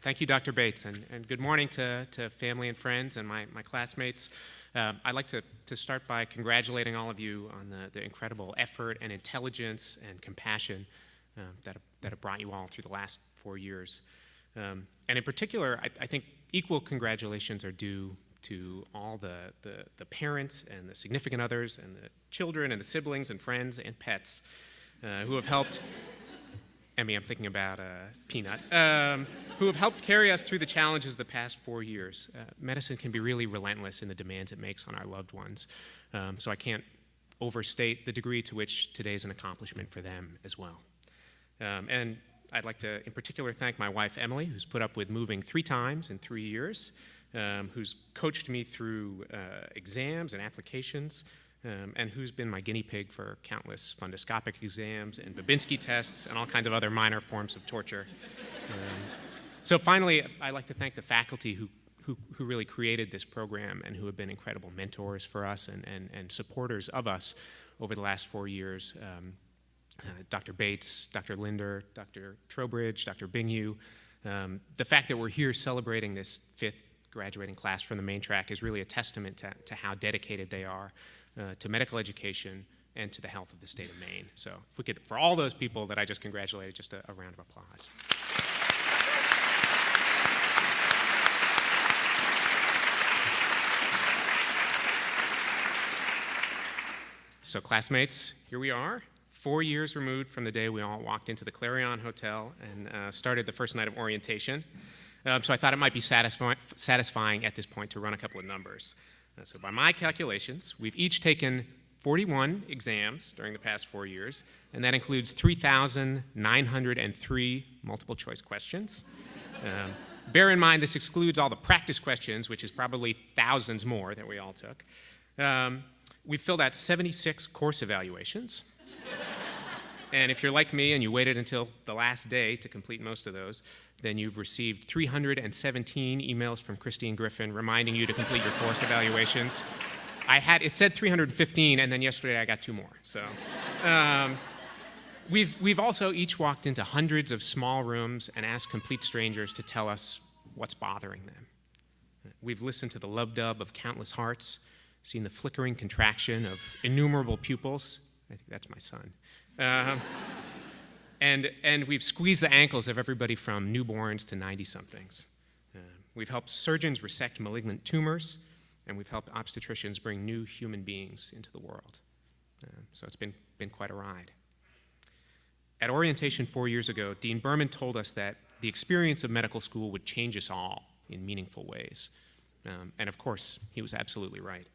Thank you, Dr. Bates, and good morning to family and friends and my classmates. I'd like to start by congratulating all of you on the incredible effort and intelligence and compassion that have brought you all through the last 4 years. And in particular, I think equal congratulations are due to all the parents and the significant others and the children and the siblings and friends and pets who have helped. Emmy, I'm thinking about Peanut, who have helped carry us through the challenges of the past 4 years. Medicine can be really relentless in the demands it makes on our loved ones, so I can't overstate the degree to which today is an accomplishment for them as well. And I'd like to, in particular, thank my wife, Emily, who's put up with moving 3 times in 3 years, who's coached me through exams and applications, and who's been my guinea pig for countless fundoscopic exams and Babinski tests and all kinds of other minor forms of torture. So finally, I'd like to thank the faculty who really created this program and who have been incredible mentors for us and supporters of us over the last 4 years. Dr. Bates, Dr. Linder, Dr. Trowbridge, Dr. Bingyu. The fact that we're here celebrating this 5th graduating class from the Maine track is really a testament to how dedicated they are to medical education and to the health of the state of Maine. So if we could, for all those people that I just congratulated, just a round of applause. So classmates, here we are, 4 years removed from the day we all walked into the Clarion Hotel and started the first night of orientation. So I thought it might be satisfying at this point to run a couple of numbers. So by my calculations, we've each taken 41 exams during the past 4 years, and that includes 3,903 multiple choice questions. Bear in mind, this excludes all the practice questions, which is probably thousands more that we all took. We've filled out 76 course evaluations. And if you're like me and you waited until the last day to complete most of those, then you've received 317 emails from Christine Griffin reminding you to complete your course evaluations. It said 315, and then yesterday I got 2 more. So we've also each walked into hundreds of small rooms and asked complete strangers to tell us what's bothering them. We've listened to the lub-dub of countless hearts, seen the flickering contraction of innumerable pupils. I think that's my son. And we've squeezed the ankles of everybody from newborns to 90-somethings. We've helped surgeons resect malignant tumors, and we've helped obstetricians bring new human beings into the world. So it's been quite a ride. At orientation 4 years ago, Dean Berman told us that the experience of medical school would change us all in meaningful ways. And of course, he was absolutely right.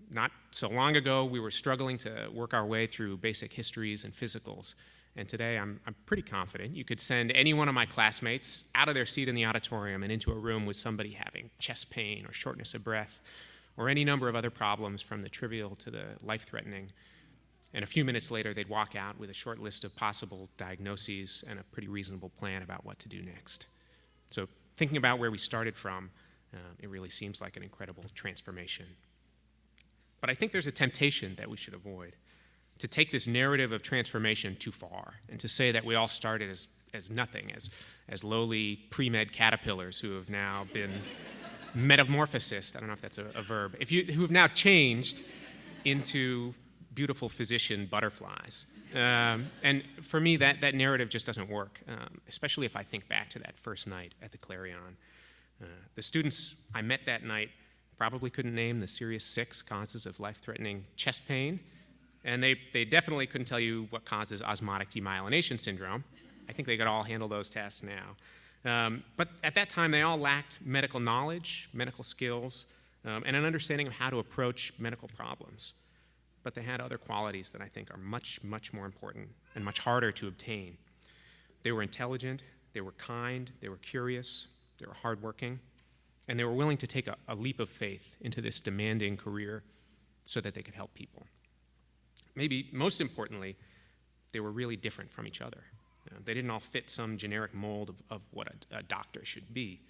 Not so long ago, we were struggling to work our way through basic histories and physicals. And today, I'm pretty confident you could send any one of my classmates out of their seat in the auditorium and into a room with somebody having chest pain or shortness of breath or any number of other problems from the trivial to the life-threatening. And a few minutes later, they'd walk out with a short list of possible diagnoses and a pretty reasonable plan about what to do next. So thinking about where we started from, it really seems like an incredible transformation. But I think there's a temptation that we should avoid, to take this narrative of transformation too far and to say that we all started as nothing, as lowly pre-med caterpillars who have now been metamorphosed, I don't know if that's a verb, who have now changed into beautiful physician butterflies. And for me, that narrative just doesn't work, especially if I think back to that first night at the Clarion. The students I met that night probably couldn't name the serious 6 causes of life-threatening chest pain, and they definitely couldn't tell you what causes osmotic demyelination syndrome. I think they could all handle those tests now. But at that time, they all lacked medical knowledge, medical skills, and an understanding of how to approach medical problems. But they had other qualities that I think are much, much more important and much harder to obtain. They were intelligent, they were kind, they were curious, they were hardworking, and they were willing to take a leap of faith into this demanding career so that they could help people. Maybe most importantly, they were really different from each other. They didn't all fit some generic mold of what a doctor should be.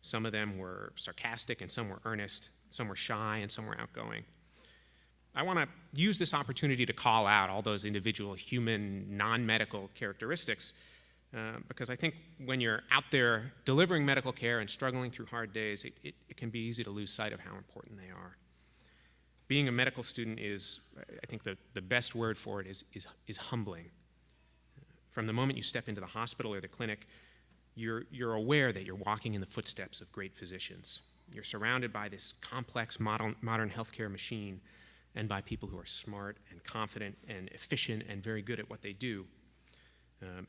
Some of them were sarcastic and some were earnest, some were shy and some were outgoing. I want to use this opportunity to call out all those individual human, non-medical characteristics Because I think when you're out there delivering medical care and struggling through hard days, it can be easy to lose sight of how important they are. Being a medical student is, I think the best word for it is humbling. From the moment you step into the hospital or the clinic, you're aware that you're walking in the footsteps of great physicians. You're surrounded by this complex modern healthcare machine and by people who are smart and confident and efficient and very good at what they do.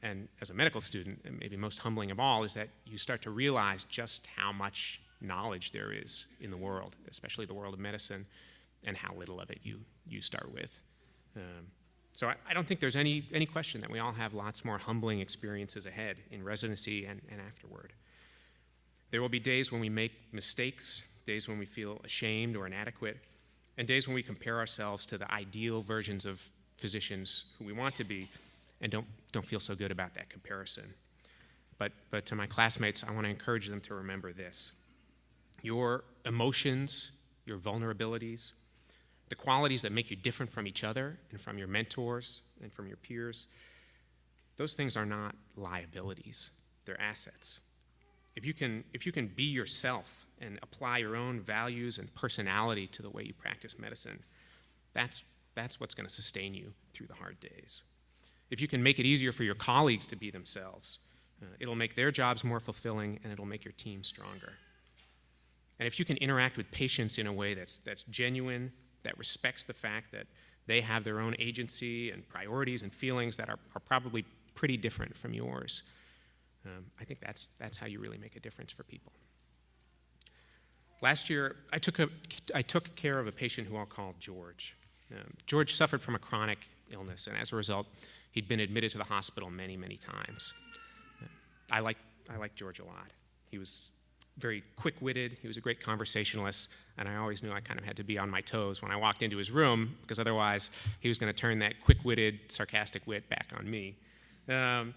And as a medical student, and maybe most humbling of all, is that you start to realize just how much knowledge there is in the world, especially the world of medicine, and how little of it you start with. So I don't think there's any question that we all have lots more humbling experiences ahead in residency and afterward. There will be days when we make mistakes, days when we feel ashamed or inadequate, and days when we compare ourselves to the ideal versions of physicians who we want to be and don't feel so good about that comparison. But to my classmates, I want to encourage them to remember this. Your emotions, your vulnerabilities, the qualities that make you different from each other and from your mentors and from your peers, those things are not liabilities, they're assets. If you can be yourself and apply your own values and personality to the way you practice medicine, that's what's going to sustain you through the hard days. If you can make it easier for your colleagues to be themselves, it'll make their jobs more fulfilling and it'll make your team stronger. And if you can interact with patients in a way that's genuine, that respects the fact that they have their own agency and priorities and feelings that are probably pretty different from yours, I think that's how you really make a difference for people. Last year, I took care of a patient who I'll call George. George suffered from a chronic illness, and as a result, he'd been admitted to the hospital many, many times. I liked George a lot. He was very quick-witted, he was a great conversationalist, and I always knew I kind of had to be on my toes when I walked into his room, because otherwise he was going to turn that quick-witted, sarcastic wit back on me. On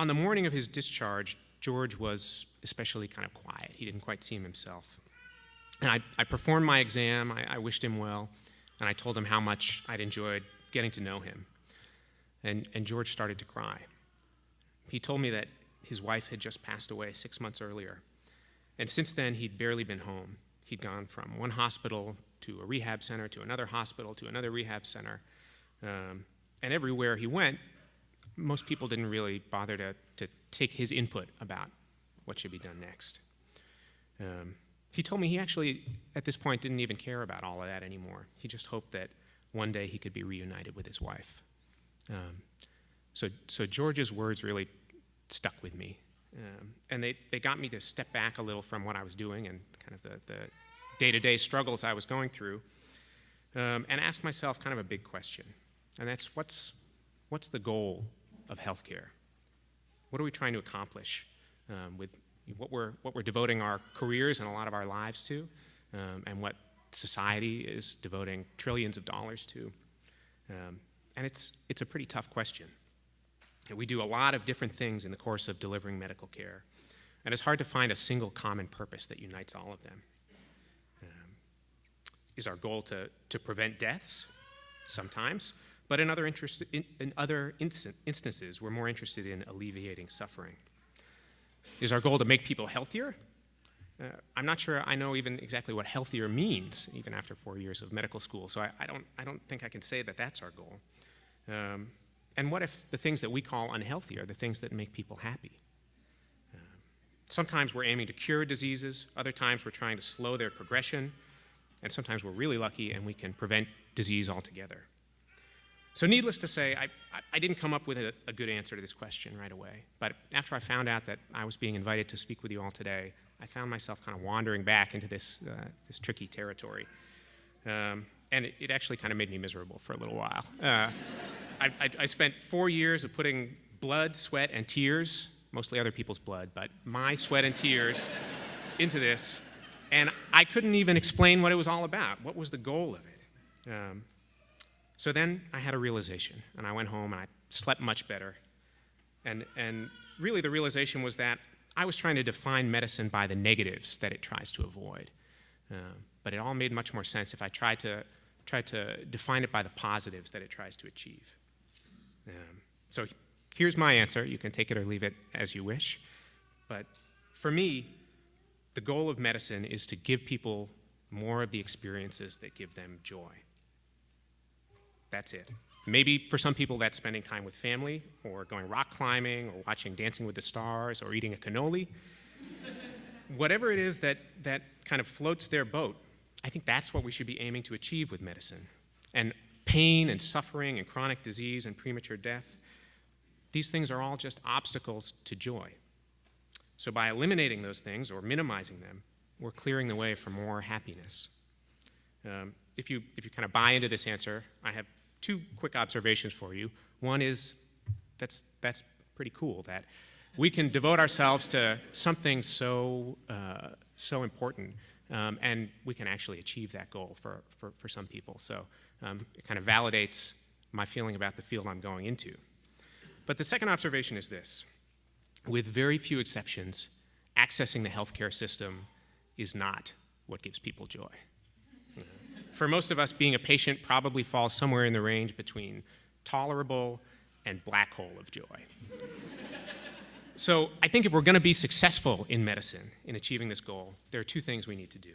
the morning of his discharge, George was especially kind of quiet. He didn't quite seem himself. And I performed my exam, I wished him well, and I told him how much I'd enjoyed getting to know him. And George started to cry. He told me that his wife had just passed away 6 months earlier. And since then, he'd barely been home. He'd gone from one hospital to a rehab center to another hospital to another rehab center. And everywhere he went, most people didn't really bother to take his input about what should be done next. He told me he actually, at this point, didn't even care about all of that anymore. He just hoped that one day he could be reunited with his wife. So George's words really stuck with me. And they got me to step back a little from what I was doing and kind of the day-to-day struggles I was going through, and ask myself kind of a big question. And that's, what's the goal of healthcare? What are we trying to accomplish with what we're devoting our careers and a lot of our lives to, and what society is devoting trillions of dollars to? And it's a pretty tough question. And we do a lot of different things in the course of delivering medical care, and it's hard to find a single common purpose that unites all of them. Is our goal to prevent deaths? Sometimes, but in other instances, we're more interested in alleviating suffering. Is our goal to make people healthier? I'm not sure I know even exactly what healthier means, even after 4 years of medical school, so I don't think I can say that that's our goal. And what if the things that we call unhealthy are the things that make people happy? Sometimes we're aiming to cure diseases, other times we're trying to slow their progression, and sometimes we're really lucky and we can prevent disease altogether. So needless to say, I didn't come up with a good answer to this question right away, but after I found out that I was being invited to speak with you all today, I found myself kind of wandering back into this tricky territory. And it actually kind of made me miserable for a little while. I spent 4 years of putting blood, sweat, and tears, mostly other people's blood, but my sweat and tears into this, and I couldn't even explain what it was all about. What was the goal of it? So then I had a realization, and I went home and I slept much better. And really the realization was that I was trying to define medicine by the negatives that it tries to avoid. But it all made much more sense if I tried to define it by the positives that it tries to achieve. So Here's my answer. You can take it or leave it as you wish. But for me, the goal of medicine is to give people more of the experiences that give them joy. That's it. Maybe for some people that's spending time with family, or going rock climbing, or watching Dancing with the Stars, or eating a cannoli. Whatever it is that kind of floats their boat, I think that's what we should be aiming to achieve with medicine. And pain and suffering and chronic disease and premature death, these things are all just obstacles to joy. So by eliminating those things or minimizing them, we're clearing the way for more happiness. If you kind of buy into this answer, I have two quick observations for you. One is that's pretty cool that we can devote ourselves to something so important, and we can actually achieve that goal for some people. So it kind of validates my feeling about the field I'm going into. But the second observation is this. With very few exceptions, accessing the healthcare system is not what gives people joy. For most of us, being a patient probably falls somewhere in the range between tolerable and black hole of joy. So I think if we're going to be successful in medicine, in achieving this goal, there are two things we need to do.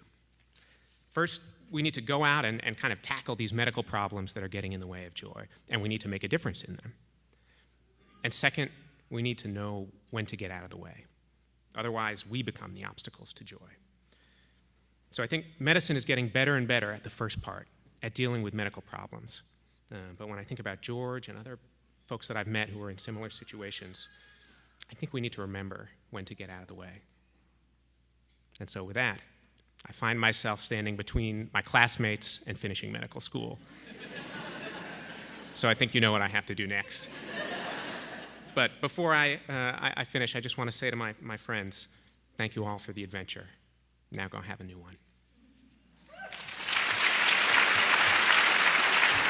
First, we need to go out and kind of tackle these medical problems that are getting in the way of joy, and we need to make a difference in them. And second, we need to know when to get out of the way. Otherwise, we become the obstacles to joy. So I think medicine is getting better and better at the first part, at dealing with medical problems. But when I think about George and other folks that I've met who are in similar situations, I think we need to remember when to get out of the way. And so with that, I find myself standing between my classmates and finishing medical school. So I think you know what I have to do next. But before I finish, I just want to say to my friends, thank you all for the adventure. Now go have a new one.